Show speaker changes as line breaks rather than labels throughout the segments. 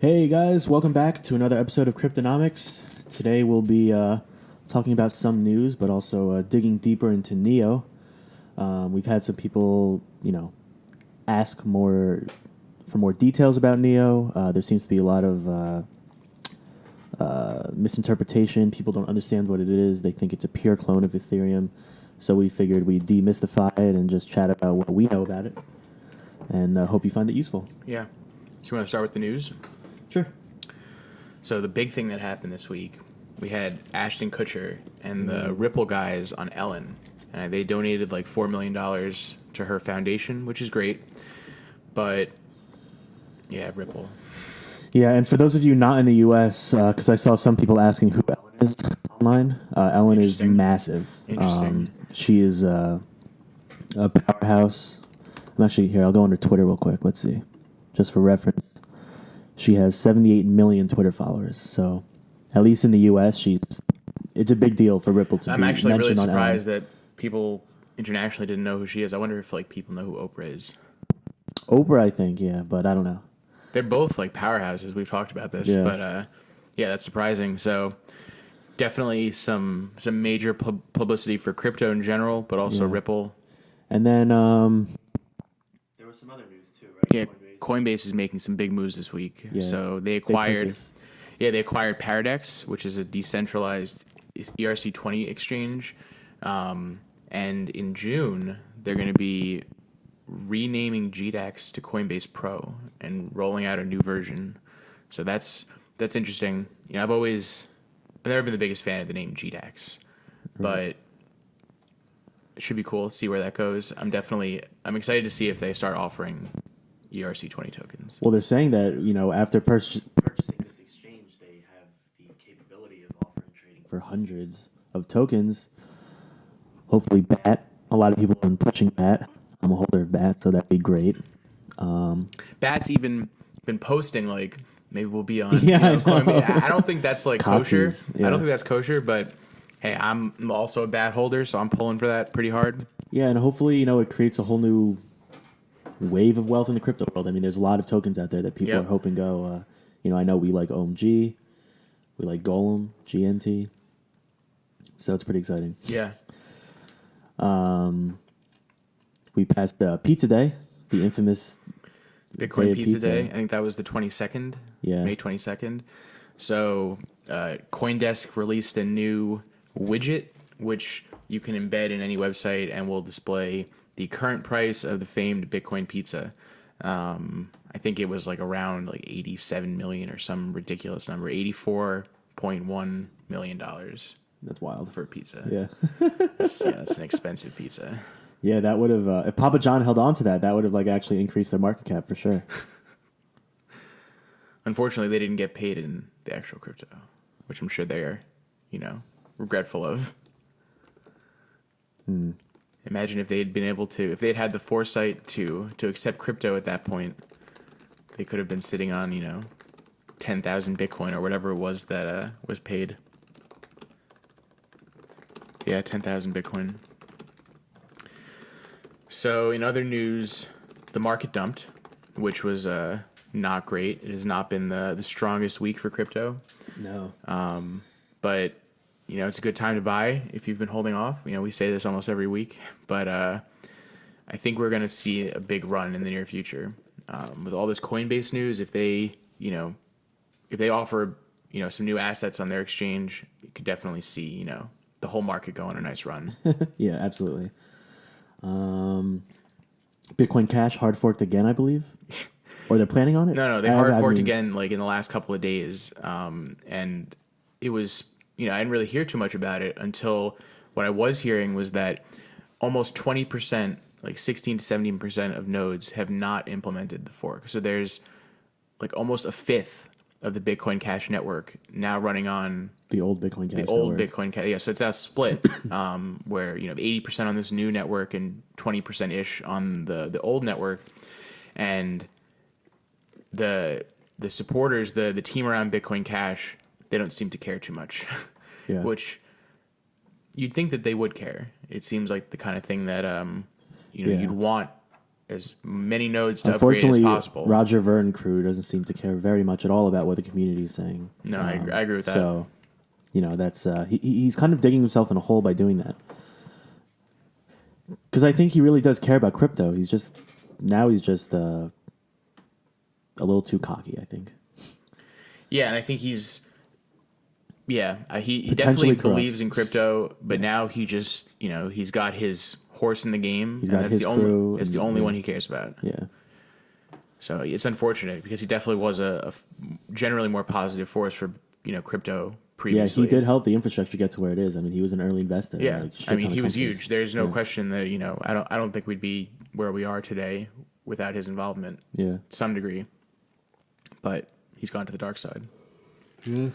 Hey guys, welcome back to another episode of Cryptenomics. Today we'll be talking about some news, but also digging deeper into Neo. We've had some people, ask for more details about Neo. There seems to be a lot of misinterpretation. People don't understand what it is. They think it's a pure clone of Ethereum. So we figured we'd demystify it and just chat about what we know about it. And hope you find it useful.
Yeah. So you want to start with the news?
Sure.
So the big thing that happened this week, we had Ashton Kutcher and the Ripple guys on Ellen. And they donated like $4 million to her foundation, which is great. But, yeah, Ripple.
Yeah, and for those of you not in the U.S., because I saw some people asking who Ellen is online, Ellen is massive.
Interesting.
She is a powerhouse. I'm actually here. I'll go on her Twitter real quick. Let's see. Just for reference. She has 78 million Twitter followers. So, at least in the U.S., it's a big deal for Ripple to be mentioned on Ellen.
I'm actually really surprised that people internationally didn't know who she is. I wonder if people know who Oprah is.
Oprah, I think, yeah, but I don't know.
They're both powerhouses. We've talked about this,
Yeah.
But yeah, that's surprising. So definitely some major publicity for crypto in general, but also Ripple.
And then there was some other news too, right?
Yeah, Coinbase is making some big moves this week.
Yeah.
So they acquired Paradex, which is a decentralized ERC20 exchange. And in June, they're going to be renaming GDAX to Coinbase Pro and rolling out a new version. So that's interesting. I've never been the biggest fan of the name GDAX, but it should be cool to see where that goes. I'm excited to see if they start offering ERC20 tokens.
Well, they're saying that, after purchasing this exchange, they have the capability of offering trading for hundreds of tokens. Hopefully BAT. A lot of people have been pushing BAT. I'm a holder of BAT, so that'd be great.
BAT's even been posting maybe we'll be on.
Yeah,
Coinbase. I don't think that's kosher.
Yeah.
I don't think that's kosher, but hey, I'm also a BAT holder, so I'm pulling for that pretty hard.
Yeah, and hopefully, it creates a whole new wave of wealth in the crypto world. I mean, there's a lot of tokens out there that people are hoping go. I know we like OMG, we like Golem, GNT, so it's pretty exciting.
Yeah.
We passed Pizza Day, the infamous
Bitcoin Pizza Day. I think that was the 22nd.
Yeah.
May 22nd. So CoinDesk released a new widget, which you can embed in any website and will display the current price of the famed Bitcoin pizza. I think it was around 87 million or some ridiculous number, $84.1 million.
That's wild
for a pizza.
Yeah.
That's an expensive pizza.
Yeah, that would have if Papa John held on to that would have actually increased their market cap for sure.
Unfortunately, they didn't get paid in the actual crypto, which I'm sure they are, regretful of. Imagine if they had been able to, if they had the foresight to accept crypto at that point, they could have been sitting on, 10,000 Bitcoin or whatever it was that was paid. Yeah, 10,000 Bitcoin. So in other news, the market dumped, which was not great. It has not been the strongest week for crypto.
No.
But, it's a good time to buy if you've been holding off. We say this almost every week, but I think we're going to see a big run in the near future. With all this Coinbase news, if they offer, some new assets on their exchange, you could definitely see, the whole market go on a nice run.
Yeah, absolutely. Bitcoin Cash hard forked again, I believe, or they're planning on it.
No, they hard forked again in the last couple of days, and it was I didn't really hear too much about it until what I was hearing was that almost 20%, 16 to 17% of nodes have not implemented the fork. So there's almost a fifth of the Bitcoin Cash network now running on
the old Bitcoin Cash.
Bitcoin Cash. Yeah, so it's now split, where 80% on this new network and 20% ish on the old network, and the supporters, the team around Bitcoin Cash, they don't seem to care too much.
Yeah.
Which you'd think that they would care. It seems like the kind of thing that you'd want as many nodes to upgrade as possible.
Roger Ver crew doesn't seem to care very much at all about what the community is saying.
No, I agree with that.
So, that's he's kind of digging himself in a hole by doing that. Because I think he really does care about crypto. He's just a little too cocky, I think.
Yeah, and I think he definitely believes in crypto, but now he just, he's got his horse in the game,
he's got his crew.
It's the only one he cares about.
Yeah.
So it's unfortunate because he definitely was a generally more positive force for, crypto previously.
Yeah, he did help the infrastructure get to where it is. I mean, he was an early investor.
Yeah, he was huge. There's no question that, I don't think we'd be where we are today without his involvement.
Yeah.
To some degree. But he's gone to the dark side.
Yeah.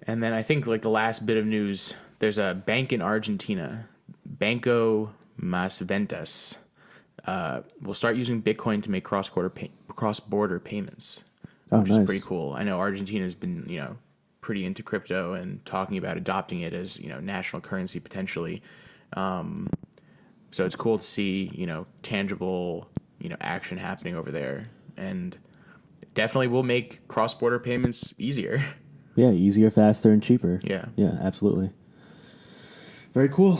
And then I think the last bit of news, there's a bank in Argentina, Banco Mas Ventas, will start using Bitcoin to make cross-border payments, which is pretty cool. I know Argentina's been, pretty into crypto and talking about adopting it as, national currency potentially. So it's cool to see, tangible, action happening over there. And definitely will make cross-border payments easier.
Yeah, easier, faster, and cheaper.
Yeah.
Yeah, absolutely. Very cool.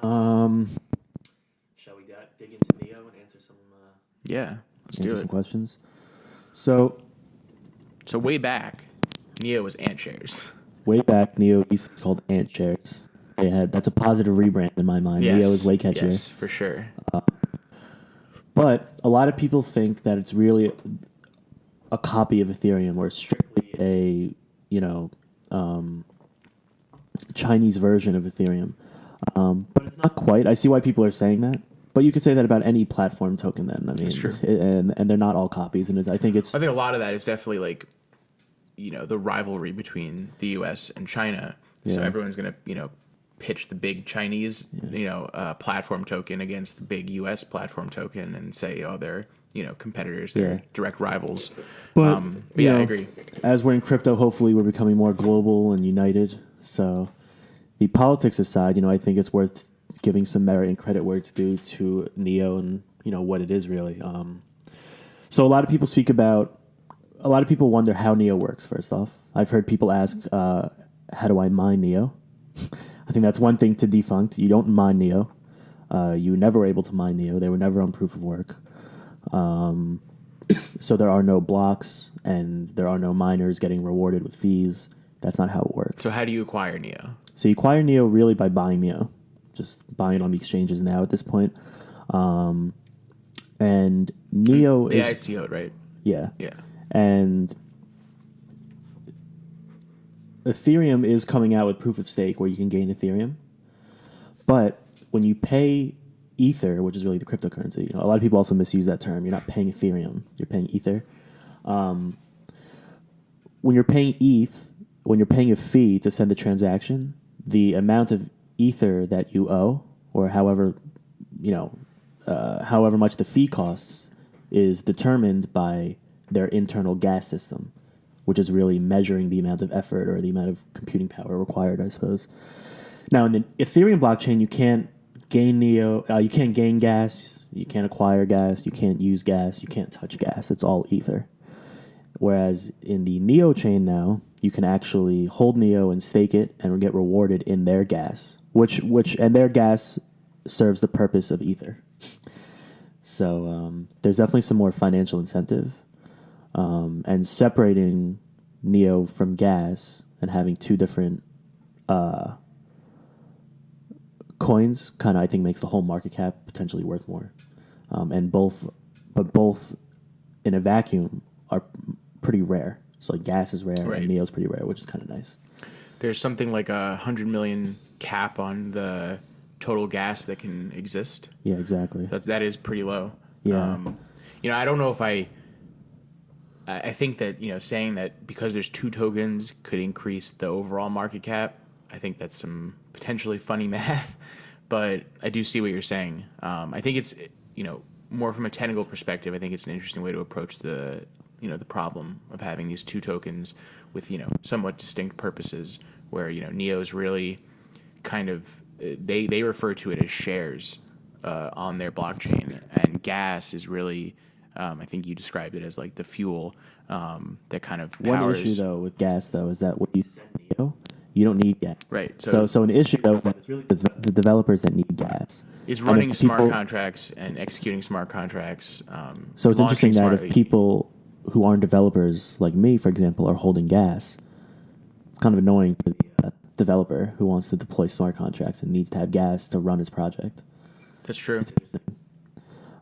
Shall we dig into Neo and answer some?
Let's do it.
Some questions. So
way back, Neo was Ant Shares.
Way back, Neo used to be called Ant Shares. That's a positive rebrand in my mind.
Yes.
Neo is way catchier.
Yes, for sure.
But a lot of people think that it's really a copy of Ethereum, or strictly a Chinese version of Ethereum. But it's not quite. I see why people are saying that. But you could say that about any platform token then. I mean,
that's true.
And they're not all copies. And I think
a lot of that is definitely the rivalry between the U.S. and China. Yeah. So everyone's going to, pitch the big Chinese, platform token against the big U.S. platform token and say, they're, competitors, they're direct rivals.
But
I agree.
As we're in crypto, hopefully we're becoming more global and united. So the politics aside, I think it's worth giving some merit and credit where it's due to Neo and, what it is really. So a lot of people wonder how Neo works, first off. I've heard people ask, how do I mine Neo? I think that's one thing to defunct. You don't mine Neo. You were never able to mine Neo. They were never on proof of work. So there are no blocks and there are no miners getting rewarded with fees. That's not how it works.
So how do you acquire Neo?
So you acquire Neo really by buying Neo. Just buying on the exchanges now at this point. And Neo
is...
ICO'd,
right?
Yeah.
Yeah.
And Ethereum is coming out with proof of stake where you can gain Ethereum. But when you pay Ether, which is really the cryptocurrency, a lot of people also misuse that term. You're not paying Ethereum. You're paying Ether. When you're paying ETH, when you're paying a fee to send a transaction, the amount of Ether that you owe, or however much the fee costs, is determined by their internal gas system, which is really measuring the amount of effort or the amount of computing power required, I suppose. Now, in the Ethereum blockchain, you can't gain Neo. You can't gain gas. You can't acquire gas. You can't use gas. You can't touch gas. It's all Ether. Whereas in the Neo chain now, you can actually hold Neo and stake it and get rewarded in their gas, which their gas serves the purpose of Ether. So there's definitely some more financial incentive. And separating Neo from gas and having two different coins kind of, I think, makes the whole market cap potentially worth more. And both in a vacuum are pretty rare. So gas is rare and Neo's pretty rare, which is kind of nice.
There's something like 100 million cap on the total gas that can exist.
Yeah, exactly.
That is pretty low.
Yeah.
I don't know if I think that, saying that because there's two tokens could increase the overall market cap, I think that's some potentially funny math, but I do see what you're saying. I think it's, more from a technical perspective, I think it's an interesting way to approach the problem of having these two tokens with, somewhat distinct purposes where, Neo's really kind of, they refer to it as shares on their blockchain, and gas is really, I think you described it as like the fuel that kind of powers.
One issue though with gas though is that when you send Neo, you don't need gas.
Right.
So an issue though is that it's really the developers that need gas.
It's
And
running
if
smart
people-
contracts and executing smart contracts.
So it's
launching
interesting that
smart-
if people who aren't developers like me, for example, are holding gas, it's kind of annoying for the developer who wants to deploy smart contracts and needs to have gas to run his project.
That's true.
It's interesting.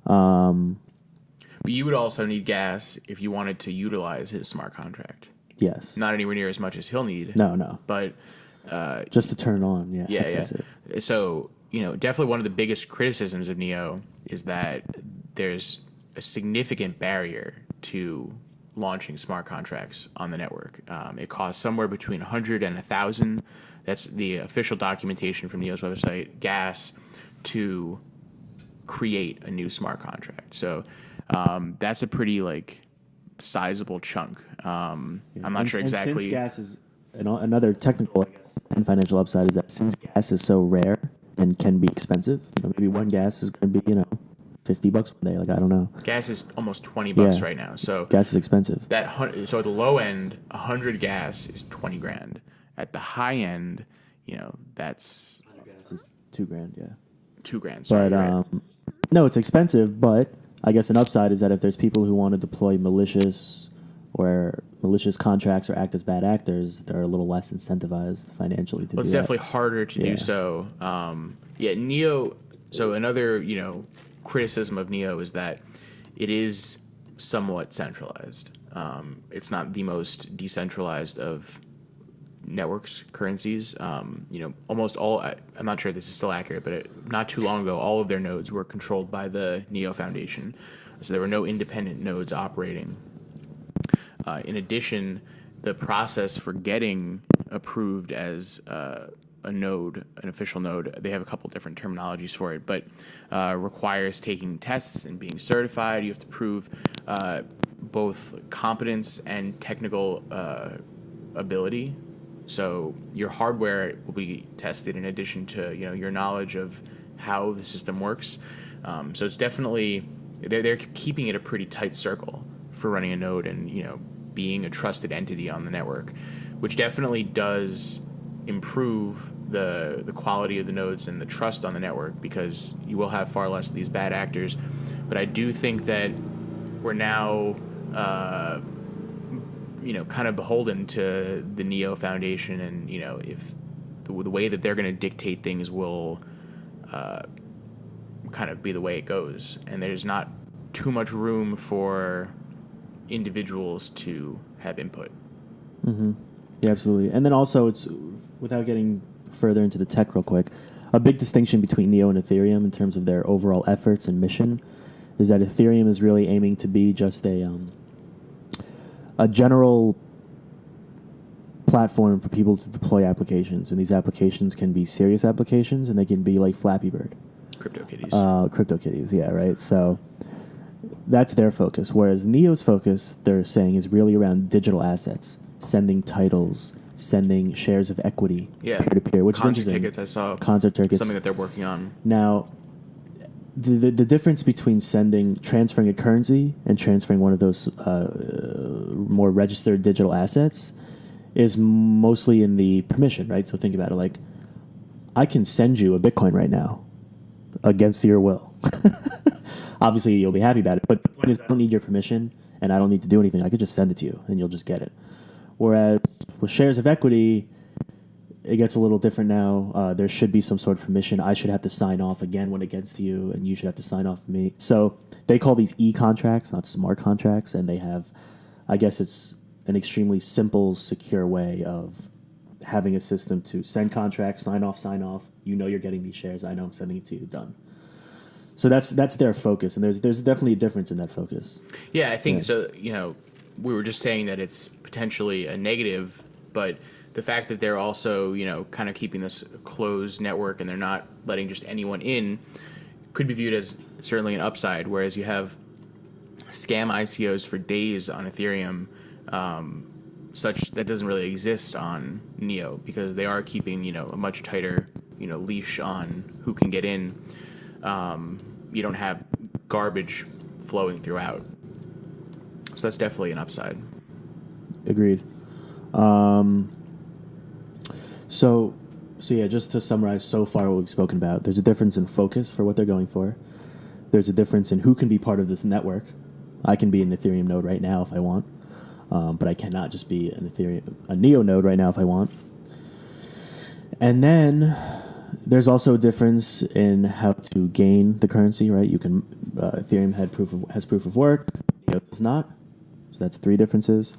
But you would also need gas if you wanted to utilize his smart contract.
Yes.
Not anywhere near as much as he'll need.
No.
But
Just to turn it on. Yeah.
yeah,
access
yeah.
it.
So, definitely one of the biggest criticisms of Neo is that there's a significant barrier to launching smart contracts on the network. It costs somewhere between 100 and 1,000. That's the official documentation from Neo's website, gas, to create a new smart contract. So that's a pretty sizable chunk. I'm not sure exactly.
And since gas is another technical, I guess, and financial upside is that since gas is so rare and can be expensive, maybe one gas is going to be $50 one day. I don't know.
Gas is almost $20 right now. So
gas is expensive.
So at the low end, 100 gas is $20,000. At the high end, that's
100 gas is $2,000. Yeah.
$2,000. Sorry,
But
right.
no, it's expensive. But I guess an upside is that if there's people who want to deploy malicious contracts or act as bad actors, they're a little less incentivized financially to do
It's
that.
definitely harder to do so. Neo. So another criticism of Neo is that it is somewhat centralized. It's not the most decentralized of networks, currencies. Almost all. I'm not sure if this is still accurate, but not too long ago, all of their nodes were controlled by the Neo Foundation. So there were no independent nodes operating. In addition, the process for getting approved as a node, an official node, they have a couple different terminologies for it, but requires taking tests and being certified. You have to prove both competence and technical ability. So your hardware will be tested in addition to your knowledge of how the system works. So it's definitely they're keeping it a pretty tight circle for running a node and being a trusted entity on the network, which definitely does improve the quality of the nodes and the trust on the network, because you will have far less of these bad actors. But I do think that we're now kind of beholden to the Neo Foundation, and if the way that they're going to dictate things will kind of be the way it goes, and there's not too much room for individuals to have input.
Mm-hmm. Yeah, absolutely. And then also, it's without getting further into the tech real quick, a big distinction between Neo and Ethereum in terms of their overall efforts and mission is that Ethereum is really aiming to be just a general platform for people to deploy applications, and these applications can be serious applications, and they can be like Flappy Bird. CryptoKitties, yeah, right? So that's their focus, whereas Neo's focus, they're saying, is really around digital assets, sending titles, sending shares of equity peer-to-peer, which
concert
is interesting.
Tickets, I saw
concert tickets.
Something that they're working on.
Now, the difference between transferring a currency and transferring one of those more registered digital assets is mostly in the permission, right? So think about it like, I can send you a Bitcoin right now against your will. Obviously, you'll be happy about it, but the point is, I don't need your permission, and I don't need to do anything. I could just send it to you, and you'll just get it. Whereas with shares of equity, it gets a little different now. There should be some sort of permission. I should have to sign off again when it gets to you, and you should have to sign off me. So they call these e-contracts, not smart contracts, and they have, I guess it's an extremely simple, secure way of having a system to send contracts, sign off. You're getting these shares. I know I'm sending it to you. Done. So that's their focus, and there's definitely a difference in that focus.
Yeah, I think so. We were just saying that it's potentially a negative, but the fact that they're also kind of keeping this closed network and they're not letting just anyone in could be viewed as certainly an upside. Whereas you have scam ICOs for days on Ethereum, such that doesn't really exist on Neo, because they are keeping a much tighter leash on who can get in. you don't have garbage flowing throughout. So that's definitely an upside.
Agreed. So yeah, just to summarize so far what we've spoken about, there's a difference in focus for what they're going for. There's a difference in who can be part of this network. I can be an Ethereum node right now if I want, but I cannot just be a Neo node right now if I want. And then there's also a difference in how to gain the currency, right? You can Ethereum has proof of work, Neo does not. So that's 3 differences.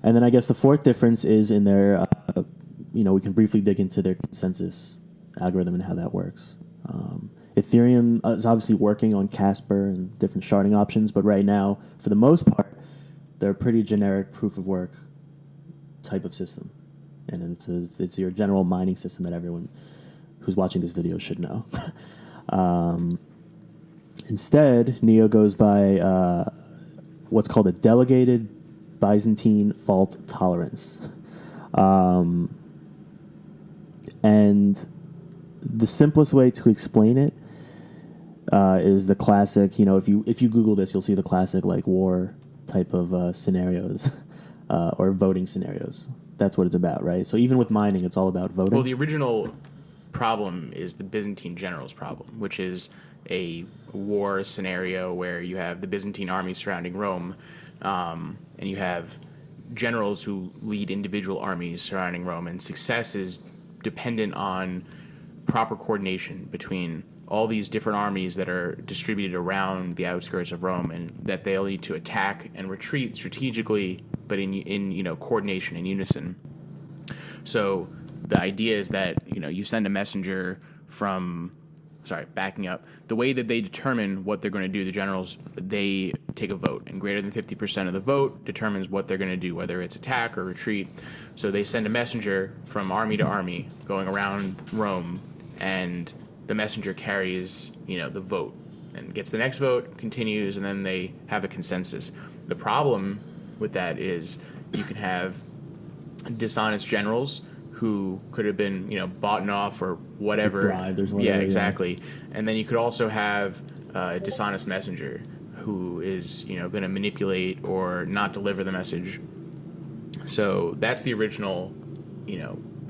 And then I guess the 4th difference is in their, we can briefly dig into their consensus algorithm and how that works. Ethereum is obviously working on Casper and different sharding options, but right now, for the most part, they're a pretty generic proof of work type of system. And it's your general mining system that everyone who's watching this video should know. Instead, Neo goes by what's called a delegated Byzantine fault tolerance. And the simplest way to explain it is the classic, if you Google this, you'll see the classic like war type of scenarios or voting scenarios. That's what it's about, right? So even with mining, it's all about voting.
Well, the original problem is the Byzantine generals problem, which is a war scenario where you have the Byzantine army surrounding Rome, and you have generals who lead individual armies surrounding Rome, and success is dependent on proper coordination between all these different armies that are distributed around the outskirts of Rome, and that they'll need to attack and retreat strategically, but in coordination and unison. So the idea is that you send a messenger from. Backing up. The way that they determine what they're going to do, the generals, they take a vote, and greater than 50% of the vote determines what they're going to do, whether it's attack or retreat. So they send a messenger from army to army going around Rome, and the messenger carries, the vote and gets the next vote, continues, and then they have a consensus. The problem with that is you can have dishonest generals who could have been, bought off or whatever.
Bribed or whatever.
Yeah, exactly. And then you could also have a dishonest messenger who is, going to manipulate or not deliver the message. So that's the original,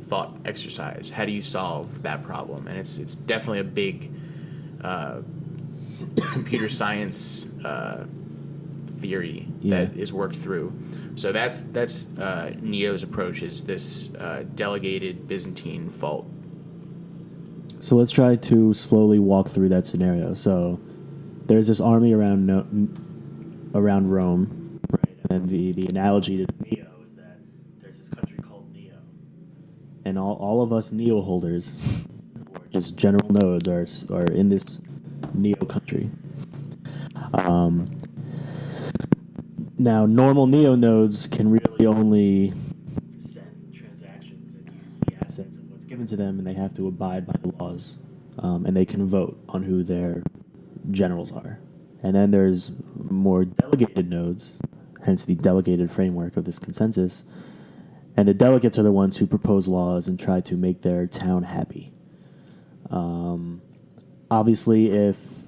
thought exercise. How do you solve that problem? And it's definitely a big computer science theory that is worked through. So that's Neo's approach, is this delegated Byzantine fault.
So let's try to slowly walk through that scenario. So there's this army around Rome, right? And the analogy to Neo is that there's this country called Neo, and all of us Neo holders, or just general nodes, are in this Neo country. Now, normal Neo nodes can really only send transactions and use the assets of what's given to them, and they have to abide by the laws, and they can vote on who their generals are. And then there's more delegated nodes, hence the delegated framework of this consensus, and the delegates are the ones who propose laws and try to make their town happy. Obviously, if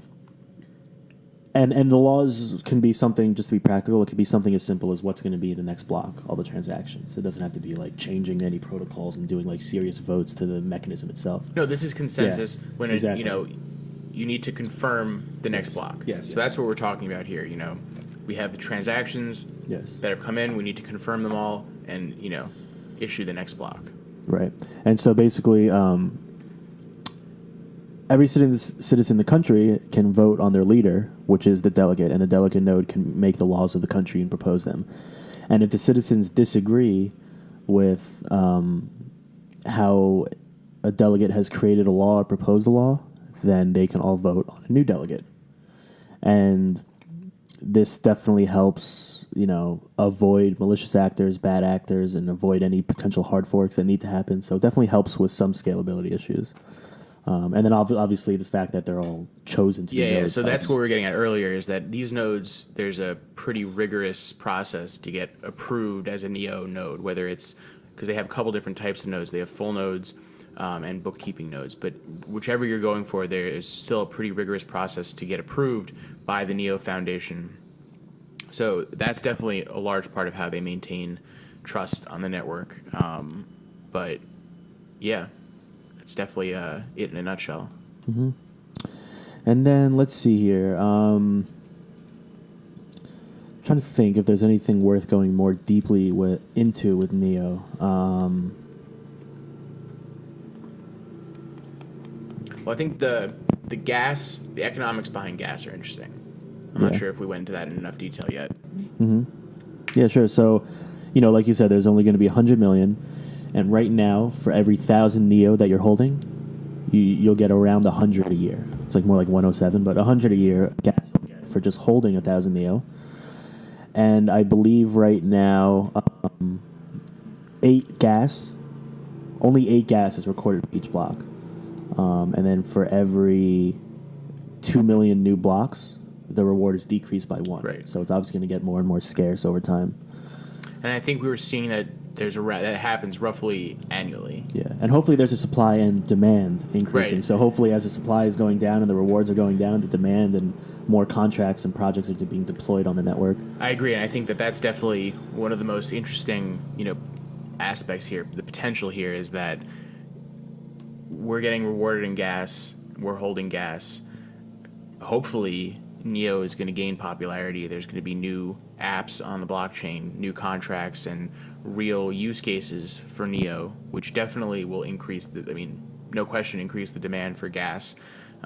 And the laws can be something, just to be practical, it could be something as simple as what's going to be in the next block, all the transactions. It doesn't have to be like changing any protocols and doing like serious votes to the mechanism itself.
No, this is consensus when
exactly.
You need to confirm the next block.
Yes.
So that's what we're talking about here. We have the transactions that have come in. We need to confirm them all and issue the next block.
Right. And so basically, every citizen in the country can vote on their leader, which is the delegate, and the delegate node can make the laws of the country and propose them. And if the citizens disagree with how a delegate has created a law or proposed a law, then they can all vote on a new delegate. And this definitely helps, avoid malicious actors, bad actors, and avoid any potential hard forks that need to happen. So it definitely helps with some scalability issues. And then obviously the fact that they're all chosen to be nodes.
Yeah, so that's what we were getting at earlier, is that these nodes, there's a pretty rigorous process to get approved as a Neo node, whether it's because they have a couple different types of nodes. They have full nodes, and bookkeeping nodes. But whichever you're going for, there is still a pretty rigorous process to get approved by the Neo Foundation. So that's definitely a large part of how they maintain trust on the network. But yeah, it's definitely it in a nutshell.
Mm-hmm. And then let's see here. Trying to think if there's anything worth going more deeply into with Neo.
Well, I think the economics behind gas are interesting. I'm not sure if we went into that in enough detail yet.
Mm-hmm. Yeah, sure. So, like you said, there's only going to be 100 million, and right now, for every 1,000 Neo that you're holding, you'll get around 100 a year. It's like more like 107, but 100 a year gas for just holding 1,000 Neo. And I believe right now, only 8 gas is recorded for each block. And then for every 2 million new blocks, the reward is decreased by 1.
Right.
So it's obviously going to get more and more scarce over time.
And I think we were seeing that that happens roughly annually.
Yeah, and hopefully there's a supply and demand increasing.
Right.
So hopefully as the supply is going down and the rewards are going down, the demand and more contracts and projects are being deployed on the network.
I agree, and I think that that's definitely one of the most interesting, aspects here. The potential here is that we're getting rewarded in gas, we're holding gas. Hopefully, Neo is going to gain popularity. There's going to be new apps on the blockchain, new contracts, and real use cases for Neo, which definitely will increase no question, increase the demand for gas.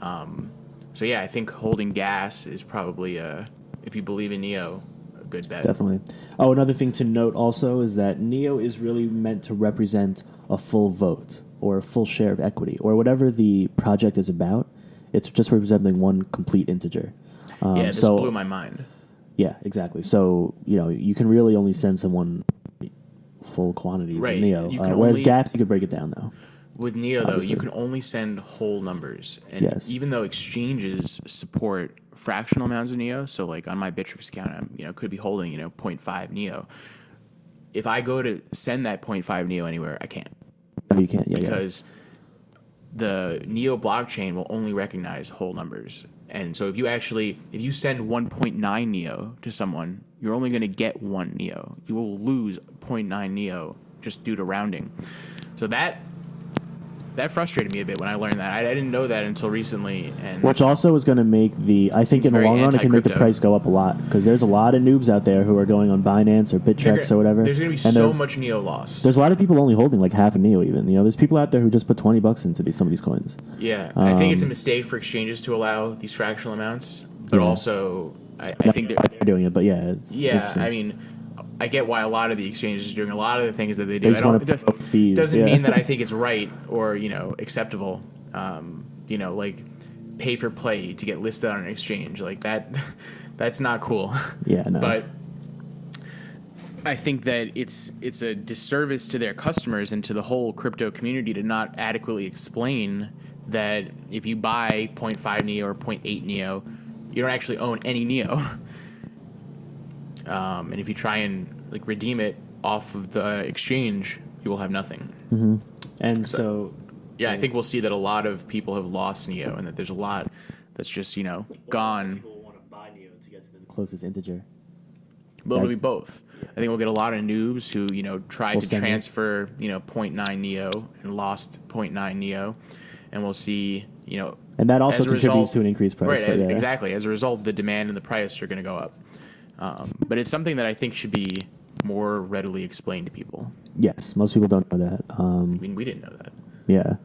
So yeah, I think holding gas is probably, if you believe in Neo, a good bet.
Definitely. Oh, another thing to note also is that Neo is really meant to represent a full vote or a full share of equity or whatever the project is about. It's just representing one complete integer.
This blew my mind.
Yeah, exactly. So, you can really only send someone full quantities
Right.
of Neo. Whereas gas, you could break it down, though.
With Neo,
Obviously.
though, you can only send whole numbers. And
Yes.
even though exchanges support fractional amounts of Neo, so like on my Bittrex account, I'm could be holding 0.5 Neo. If I go to send that 0.5 Neo anywhere, I can't.
No, you can't. Yeah,
Because the Neo blockchain will only recognize whole numbers. And so if you send 1.9 Neo to someone, you're only going to get 1 Neo. You will lose 0.9 Neo just due to rounding. So that frustrated me a bit when I learned that. I didn't know that until recently. And
Which also is going to make I think in the long run, it can make the price go up a lot because there's a lot of noobs out there who are going on Binance or Bittrex or whatever.
There's going to be so much Neo lost.
There's a lot of people only holding like half a Neo even. There's people out there who just put $20 into some of these coins.
Yeah. I think it's a mistake for exchanges to allow these fractional amounts, but also I think they're
doing it, but yeah. It's
I get why a lot of the exchanges are doing a lot of the things that they do.
It
doesn't mean that I think it's right or acceptable. Like pay for play to get listed on an exchange like that. That's not cool.
Yeah, no.
But I think that it's a disservice to their customers and to the whole crypto community to not adequately explain that if you buy 0.5 Neo or 0.8 Neo, you don't actually own any Neo. And if you try and redeem it off of the exchange, you will have nothing.
Mm-hmm. And so
I think we'll see that a lot of people have lost Neo, and that there's a lot that's just gone.
People want to buy Neo to get to the closest integer.
But it'll be both. I think we'll get a lot of noobs who tried to transfer 0.9 Neo and lost 0.9 Neo, and we'll see
and that also contributes to an increased price.
Right, exactly. As a result, the demand and the price are going to go up. But it's something that I think should be more readily explained to people.
Yes, most people don't know that.
We didn't know that.
Yeah.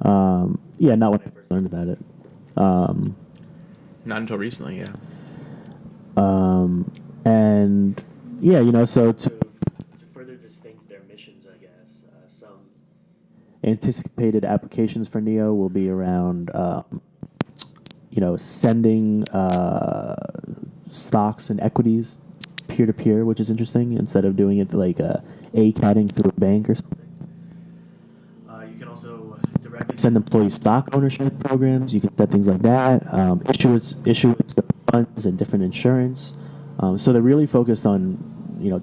Not when I first learned about it.
Not until recently, yeah.
And, so to further distinct their missions, I guess, some anticipated applications for Neo will be around, sending stocks and equities peer-to-peer, which is interesting, instead of doing it like ACATing through a bank or something. You can also directly send employee stock ownership programs. You can set things like that. Issuance of funds and different insurance. So they're really focused on,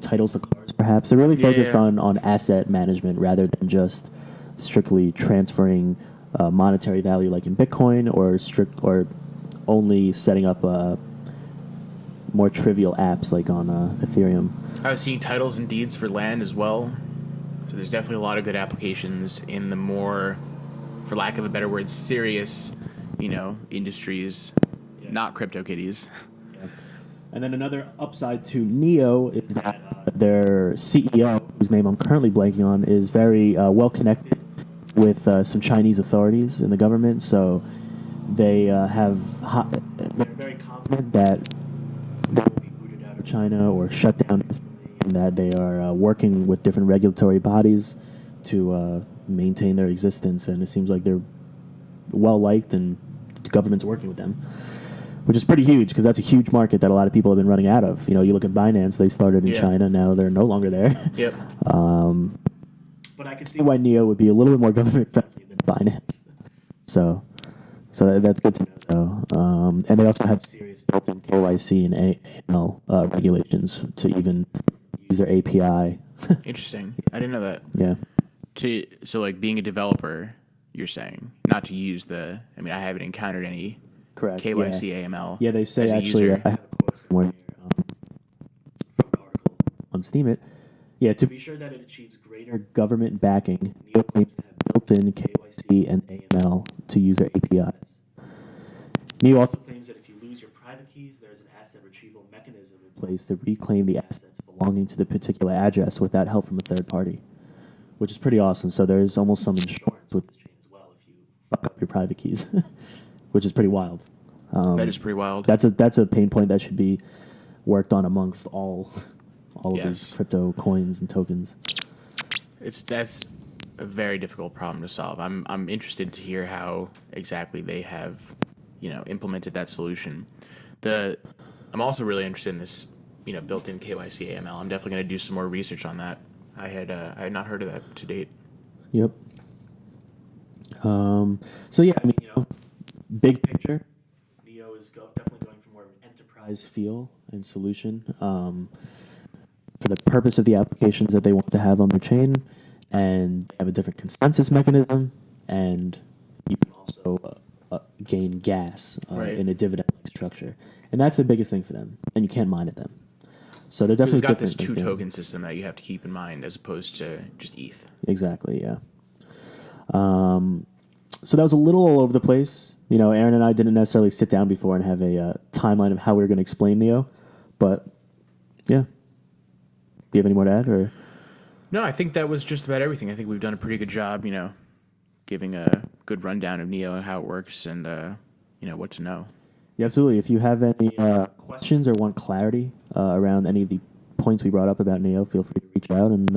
titles to cars, perhaps. They're really focused on asset management rather than just strictly transferring monetary value like in Bitcoin, or only setting up more trivial apps like on Ethereum.
I was seeing titles and deeds for land as well. So there's definitely a lot of good applications in the more, for lack of a better word, serious, industries, not CryptoKitties.
Yeah. And then another upside to Neo is that their CEO, whose name I'm currently blanking on, is very well connected with some Chinese authorities in the government. So they they're very confident that they will be booted out of China or shut down instantly, and that they are working with different regulatory bodies to maintain their existence. And it seems like they're well liked, and the government's working with them, which is pretty huge because that's a huge market that a lot of people have been running out of. You look at Binance; they started in China, now they're no longer there.
Yep.
But I can see why Neo would be a little bit more government friendly than Binance. So that's good to know. And they also have serious built-in KYC and AML regulations to even use their API.
Interesting. I didn't know that.
Yeah.
So like being a developer, you're saying not to use I haven't encountered any
Correct.
KYC AML.
Yeah, they say
as a
actually.
user.
I have a quote somewhere here from an article on Steemit. Yeah, to be sure that it achieves greater government backing, Neo claims to have built-in KYC and AML to user APIs. Neo also claims that if you lose your private keys, there's an asset retrieval mechanism in place to reclaim the assets belonging to the particular address without help from a third party, which is pretty awesome. So there's almost some insurance with this chain as well if you fuck up your private keys, which is pretty wild.
That is pretty wild.
That's a pain point that should be worked on amongst all of these crypto coins and tokens.
That's a very difficult problem to solve. I'm interested to hear how exactly they have, implemented that solution. I'm also really interested in this, built-in KYC AML. I'm definitely going to do some more research on that. I had not heard of that to date.
Yep. So yeah, big picture, Neo is definitely going for more of an enterprise feel and solution for the purpose of the applications that they want to have on their chain, and they have a different consensus mechanism, and you can also gain gas in a dividend-like structure, and that's the biggest thing for them. And you can't mine at them, so they're definitely
got
different.
this two-token system that you have to keep in mind as opposed to just ETH.
Exactly. Yeah. So that was a little all over the place. Aaron and I didn't necessarily sit down before and have a timeline of how we were going to explain Neo, but yeah. Do you have any more to add, or?
No, I think that was just about everything. I think we've done a pretty good job, giving a good rundown of Neo and how it works and, what to know.
Yeah, absolutely. If you have any questions or want clarity around any of the points we brought up about Neo, feel free to reach out and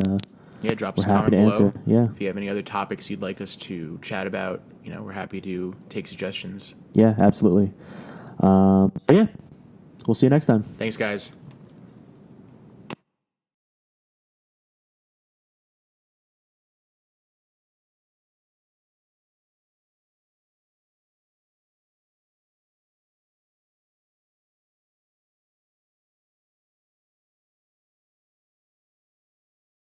drop us a
we're happy
comment
to
below.
answer. Yeah.
If you have any other topics you'd like us to chat about, we're happy to take suggestions.
Yeah, absolutely. So yeah, we'll see you next time.
Thanks, guys.